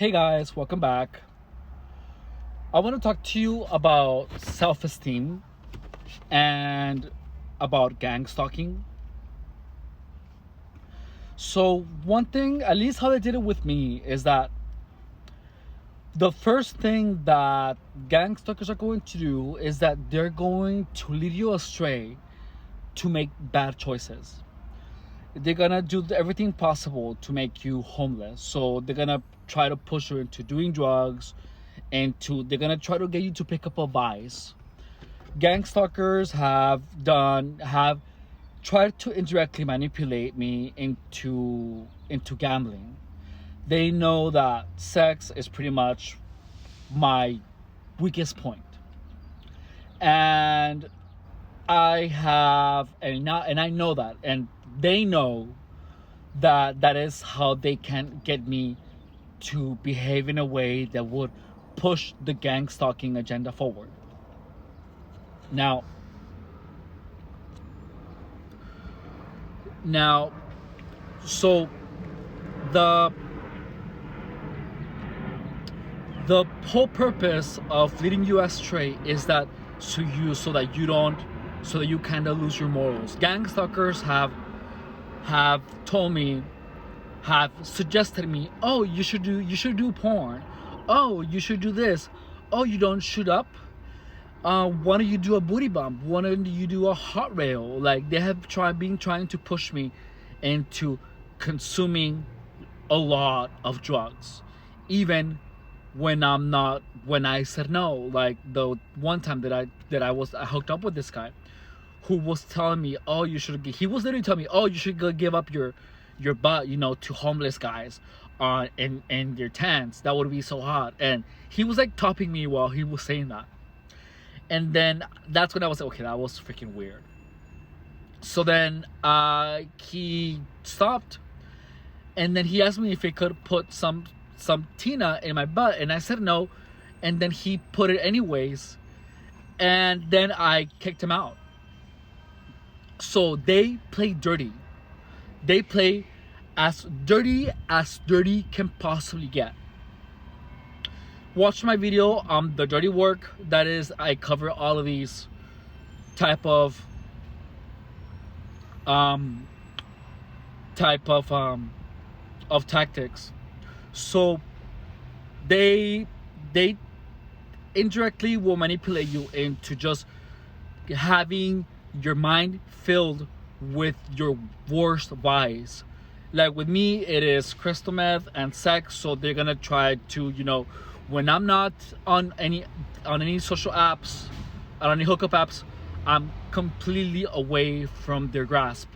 Hey guys, welcome back. I want to talk to you about self-esteem and about gang stalking. So, one thing, at least how they did it with me, is that the first thing that gang stalkers are going to do is that they're going to lead you astray to make bad choices. They're gonna do everything possible to make you homeless. So they're gonna try to push you into doing drugs, they're gonna try to get you to pick up a vice. Gang stalkers have tried to indirectly manipulate me into gambling. They know that sex is pretty much my weakest point, and I know that, and they know that that is how they can get me to behave in a way that would push the gang stalking agenda forward. Now, now, so the the whole purpose of leading you astray is that so that you kind of lose your morals. Gang stalkers have told me, have suggested me, oh, you should do porn, oh, you should do this, oh, you don't shoot up, why don't you do a booty bump, why don't you do a hot rail. Like, they have been trying to push me into consuming a lot of drugs, even when I said no. Like the one time that I hooked up with this guy who was telling me, oh, he was literally telling me, oh, you should go give up your butt, to homeless guys in your tents. That would be so hot. And he was like topping me while he was saying that. And then that's when I was like, okay, that was freaking weird. So then he stopped, and then he asked me if he could put some Tina in my butt, and I said no. And then he put it anyways, and then I kicked him out. So they play dirty. They play as dirty can possibly get. Watch my video, the dirty work. That is, I cover all of these type of tactics. So they indirectly will manipulate you into just having your mind filled with your worst vice. Like with me, it is crystal meth and sex. So they're gonna try to, when I'm not on any social apps, on any hookup apps, I'm completely away from their grasp.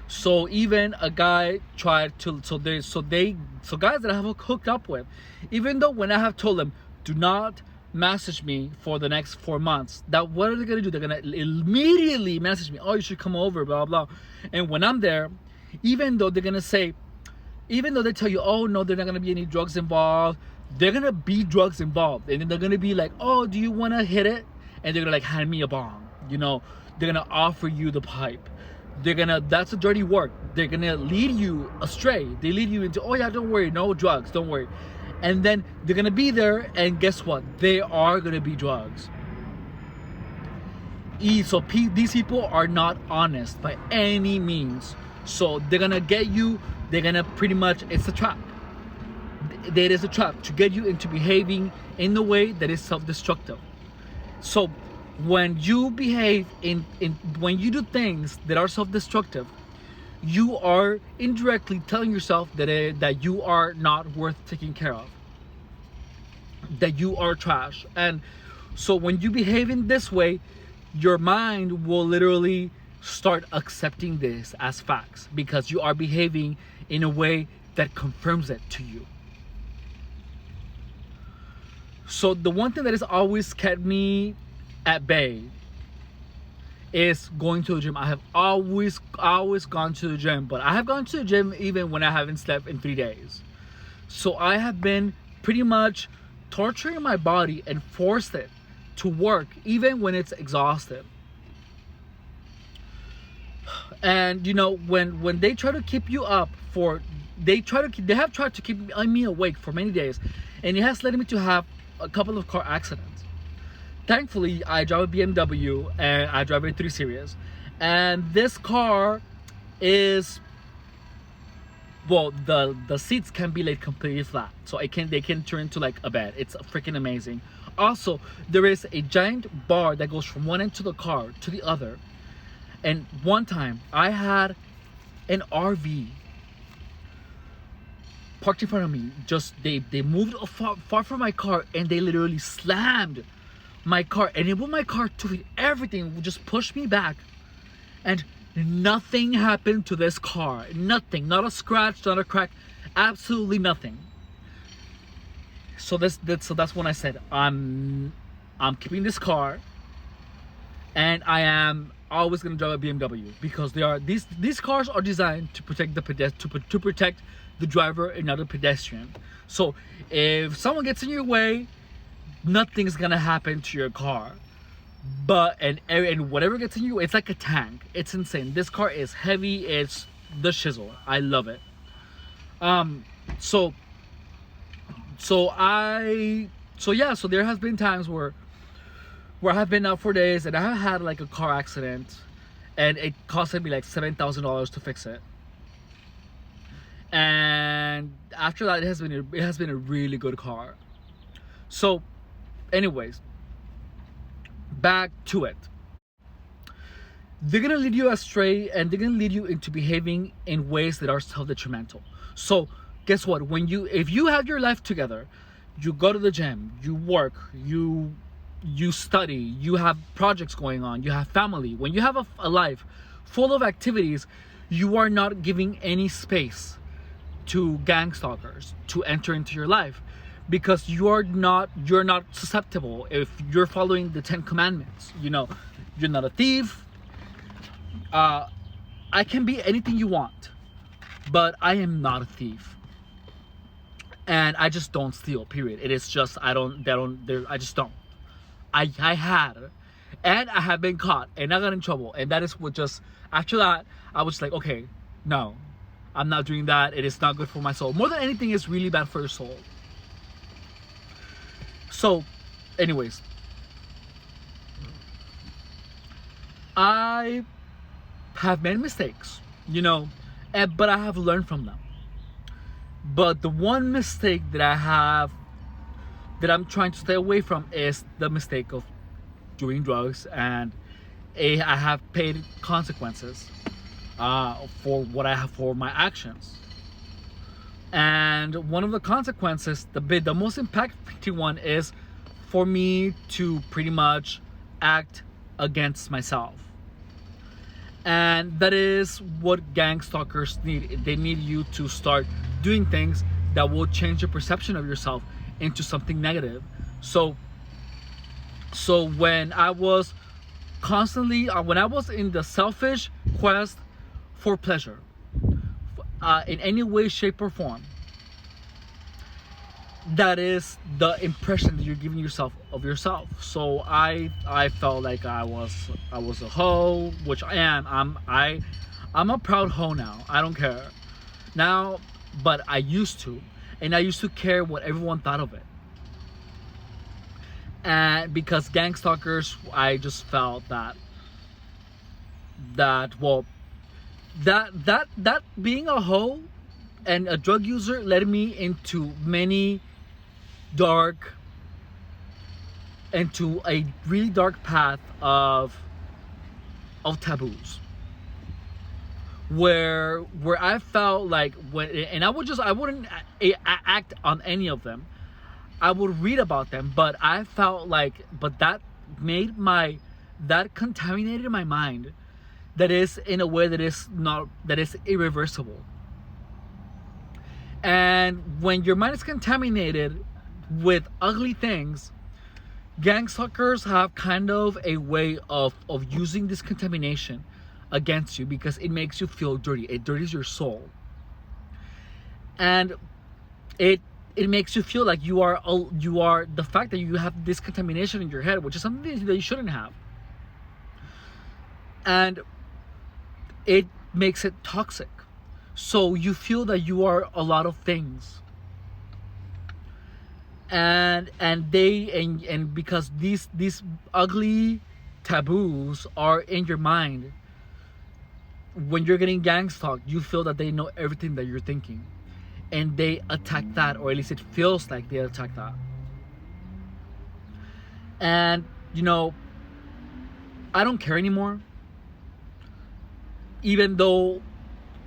So even a guy tried to, so guys that I have hooked up with, even though when I have told them, do not message me for the next 4 months, that what are they gonna do? They're gonna immediately message me, oh, you should come over, blah blah. And when I'm there, even though they tell you, oh no, there's not gonna be any drugs involved, they're gonna be drugs involved. And then they're gonna be like, oh, do you wanna hit it? And they're gonna like hand me a bong, they're gonna offer you the pipe. That's a dirty work. They're gonna lead you astray. They lead you into, oh yeah, don't worry, no drugs, don't worry. And then they're gonna be there, and guess what? They are gonna be drugs. So these people are not honest by any means. So they're gonna get you, they're gonna pretty much, it's a trap. It is a trap to get you into behaving in the way that is self-destructive. So when you behave when you do things that are self-destructive, you are indirectly telling yourself that you are not worth taking care of, that you are trash. And so when you behave in this way, your mind will literally start accepting this as facts, because you are behaving in a way that confirms it to you. So the one thing that has always kept me at bay is going to the gym. I have always gone to the gym, but I have gone to the gym even when I haven't slept in 3 days. So I have been pretty much torturing my body and forced it to work even when it's exhausted. And when they try to keep you up for they have tried to keep me awake for many days, and it has led me to have a couple of car accidents. Thankfully, I drive a BMW and I drive a 3 Series, and this car is, well, the seats can be laid completely flat, so they can turn into like a bed. It's freaking amazing. Also, there is a giant bar that goes from one end to the car to the other. And one time I had an RV parked in front of me. Just they moved far from my car, and they literally slammed my car, and it moved my car to it. Everything just pushed me back, and nothing happened to this car. Nothing, not a scratch, not a crack, absolutely nothing. So that's when I said I'm keeping this car, and I am always gonna drive a BMW, because these cars are designed to protect the to protect the driver and not the pedestrian. So if someone gets in your way, nothing's gonna happen to your car. But and whatever gets in you, it's like a tank. It's insane. This car is heavy. It's the shizzle. I love it. So there has been times where I have been out for days, and I have had like a car accident, and it costed me like $7,000 to fix it. And after that, it has been a really good car. So, anyways, back to it. They're gonna lead you astray, and they're gonna lead you into behaving in ways that are self-detrimental. So guess what? If you have your life together, you go to the gym, you work, you study, you have projects going on, you have family. When you have a life full of activities, you are not giving any space to gang stalkers to enter into your life, because you're not susceptible. If you're following the 10 commandments, you're not a thief. I can be anything you want, but I am not a thief, and I just don't steal, period. It is just I just don't. I had, and I have been caught, and I got in trouble, and that is what just, after that, I was like, okay, no, I'm not doing that. It is not good for my soul. More than anything, it's really bad for your soul. So, anyways, I have made mistakes, but I have learned from them. But the one mistake that I'm trying to stay away from is the mistake of doing drugs, and I have paid consequences for what I have for my actions. And one of the consequences, the most impactful one, is for me to pretty much act against myself. And that is what gang stalkers need. They need you to start doing things that will change your perception of yourself into something negative. So when I was in the selfish quest for pleasure, in any way, shape, or form, that is the impression that you're giving yourself of yourself. So I felt like I was a hoe, which I am. I'm a proud hoe now. I don't care now, but I used to, and I used to care what everyone thought of it. And because gang stalkers, I just felt that being a hoe and a drug user led me into a really dark path of taboos, where I felt like I wouldn't act on any of them. I would read about them, but I felt like, that contaminated my mind. That is in a way that is irreversible. And when your mind is contaminated with ugly things, gang stalkers have kind of a way of using this contamination against you, because it makes you feel dirty. It dirties your soul, and it makes you feel like you are the fact that you have this contamination in your head, which is something that you shouldn't have, and it makes it toxic. So you feel that you are a lot of things, and because these ugly taboos are in your mind, when you're getting gang stalked, you feel that they know everything that you're thinking, and they attack that, or at least it feels like they attack that. And I don't care anymore, even though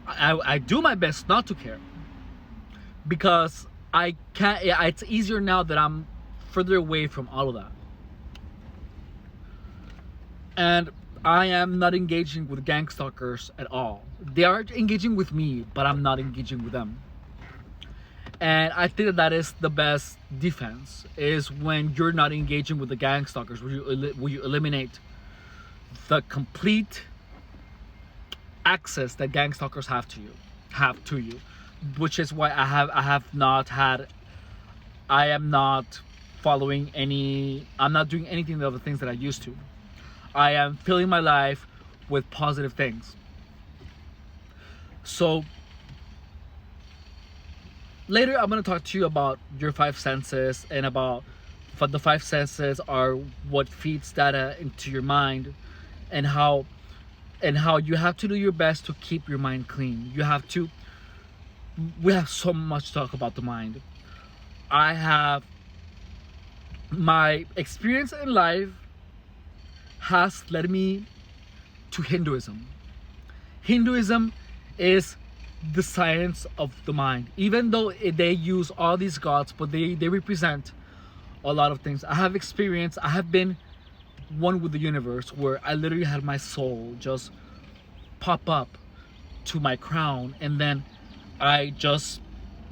I do my best not to care, because I can't. It's easier now that I'm further away from all of that, and I am not engaging with gang stalkers at all. They are engaging with me, but I'm not engaging with them. And I think that is the best defense, is when you're not engaging with the gang stalkers, where you eliminate the complete access that gang stalkers have to you, which is why I am not following any. I'm not doing anything of the things that I used to. I am filling my life with positive things. So later I'm going to talk to you about your five senses, and about the five senses are what feeds data into your mind, and how you have to do your best to keep your mind clean. We have so much to talk about the mind. I have my experience in life has led me to Hinduism. Hinduism is the science of the mind. Even though they use all these gods, but they represent a lot of things. I have been one with the universe, where I literally had my soul just pop up to my crown, and then I just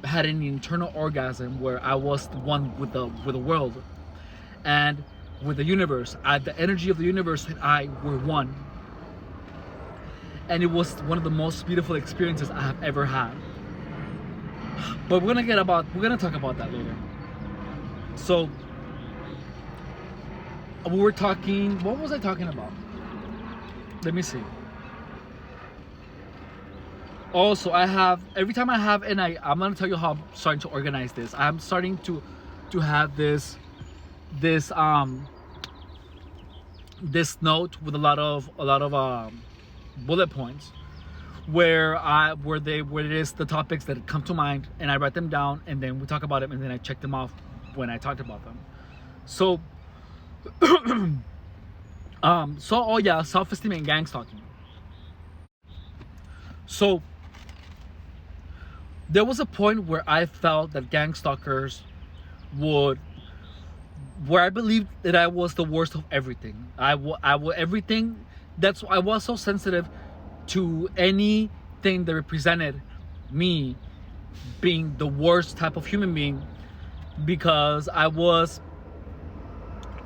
had an internal orgasm where I was one with the world, and with the universe. The energy of the universe and I were one, and it was one of the most beautiful experiences I have ever had. But we're gonna talk about that later. So we were talking. What was I talking about? Let me see. Also, every time I have, and I'm gonna tell you how I'm starting to organize this. I'm starting to have this note with a lot of bullet points, where it is the topics that come to mind, and I write them down, and then we talk about them, and then I check them off when I talked about them. So self-esteem and gang stalking. So there was a point where I felt that gang stalkers where I believed that I was the worst of everything. I everything. I was so sensitive to anything that represented me being the worst type of human being, because I was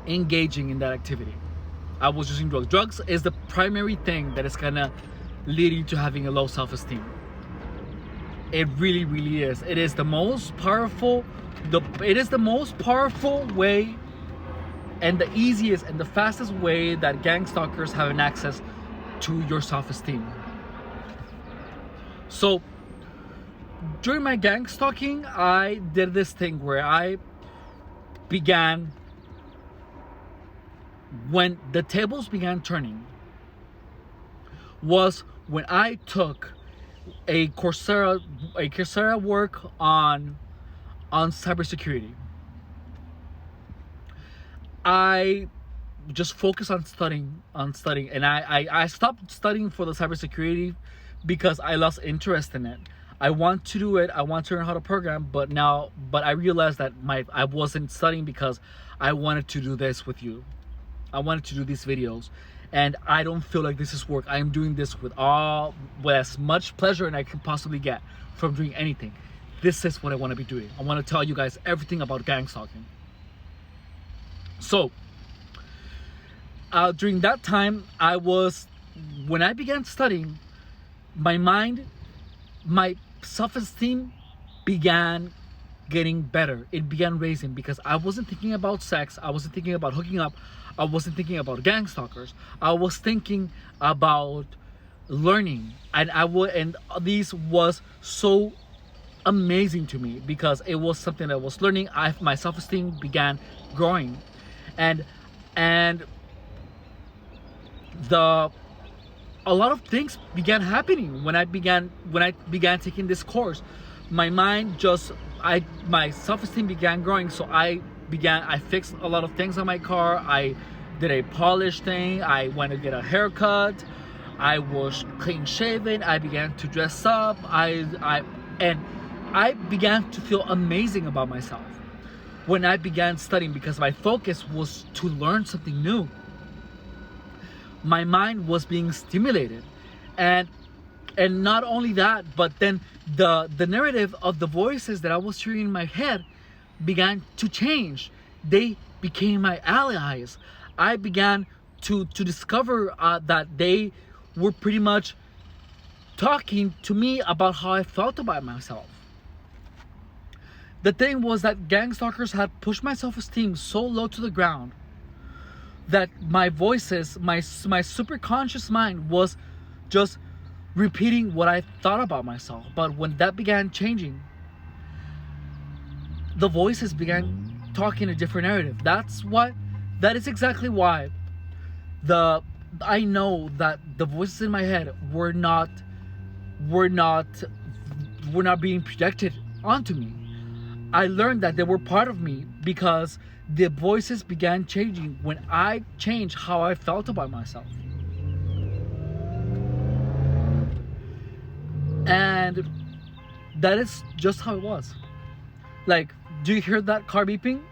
engaging in that activity. I was using drugs. Drugs is the primary thing that is gonna lead you to having a low self-esteem. It really, really is. It is the most powerful. It is the most powerful way, and the easiest and the fastest way that gang stalkers have an access to your self-esteem. So during my gang stalking, I did this thing where I began, when the tables began turning, was when I took a Coursera work on cybersecurity. I just focused on studying, and I stopped studying for the cybersecurity because I lost interest in it. I want to do it. I want to learn how to program, but I realized that I wasn't studying because I wanted to do this with you. I wanted to do these videos, and I don't feel like this is work. I am doing this with as much pleasure as I can possibly get from doing anything. This is what I want to be doing. I want to tell you guys everything about gang stalking. So during that time, when I began studying, my self-esteem began getting better. It began raising, because I wasn't thinking about sex. I wasn't thinking about hooking up. I wasn't thinking about gang stalkers. I was thinking about learning, and these was so amazing to me because it was something that I was learning. My self-esteem began growing, and and the a lot of things began happening when I began taking this course. My mind just my self-esteem began growing, so I fixed a lot of things on my car. I did a polish thing. I went to get a haircut. I was clean shaven. I began to dress up. And I began to feel amazing about myself when I began studying, because my focus was to learn something new. My mind was being stimulated, and not only that, but then the narrative of the voices that I was hearing in my head began to change. They became my allies. I began to discover that they were pretty much talking to me about how I felt about myself. The thing was that gang stalkers had pushed my self-esteem so low to the ground that my voices, my superconscious mind was just repeating what I thought about myself. But when that began changing, the voices began talking a different narrative. That is exactly why I know that the voices in my head were not being projected onto me. I learned that they were part of me because the voices began changing when I changed how I felt about myself. And that is just how it was. Like, do you hear that car beeping?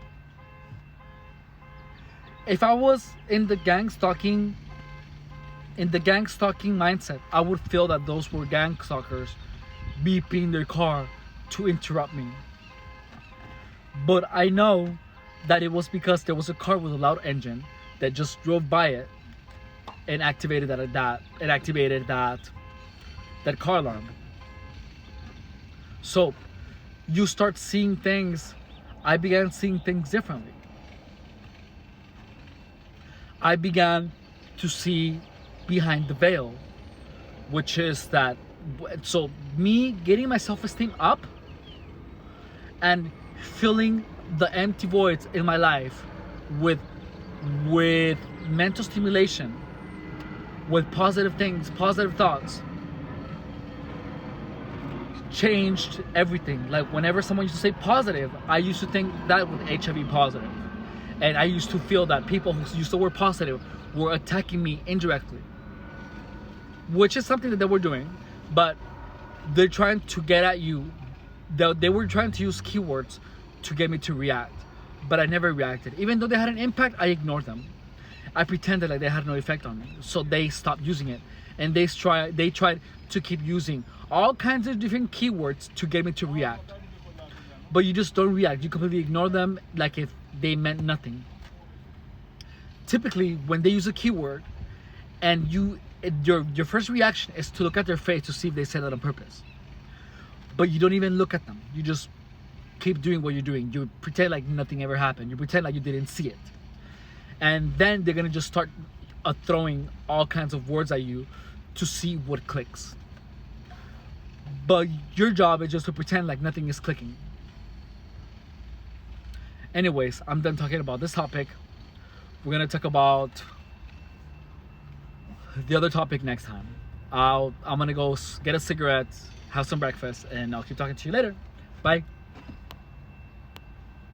If I was in the gang stalking mindset, I would feel that those were gang stalkers beeping their car to interrupt me. But I know that it was because there was a car with a loud engine that just drove by it and activated that car alarm. So you start seeing things. I began seeing things differently. I began to see behind the veil, which is that, so me getting my self-esteem up and filling the empty voids in my life with mental stimulation, with positive things, positive thoughts, changed everything. Like, whenever someone used to say positive, I used to think that was HIV positive. And I used to feel that people who used the word positive were attacking me indirectly, which is something that they were doing, but they're trying to get at you. They were trying to use keywords to get me to react, but I never reacted. Even though they had an impact, I ignored them. I pretended like they had no effect on me, so they stopped using it, and they tried to keep using all kinds of different keywords to get me to react. But you just don't react. You completely ignore them like if they meant nothing. Typically, when they use a keyword, and your first reaction is to look at their face to see if they said that on purpose. But you don't even look at them. You just keep doing what you're doing. You pretend like nothing ever happened. You pretend like you didn't see it. And then they're gonna just start throwing all kinds of words at you to see what clicks. But your job is just to pretend like nothing is clicking. Anyways, I'm done talking about this topic. We're gonna talk about the other topic next time. I'm gonna go get a cigarette, have some breakfast, and I'll keep talking to you later. Bye.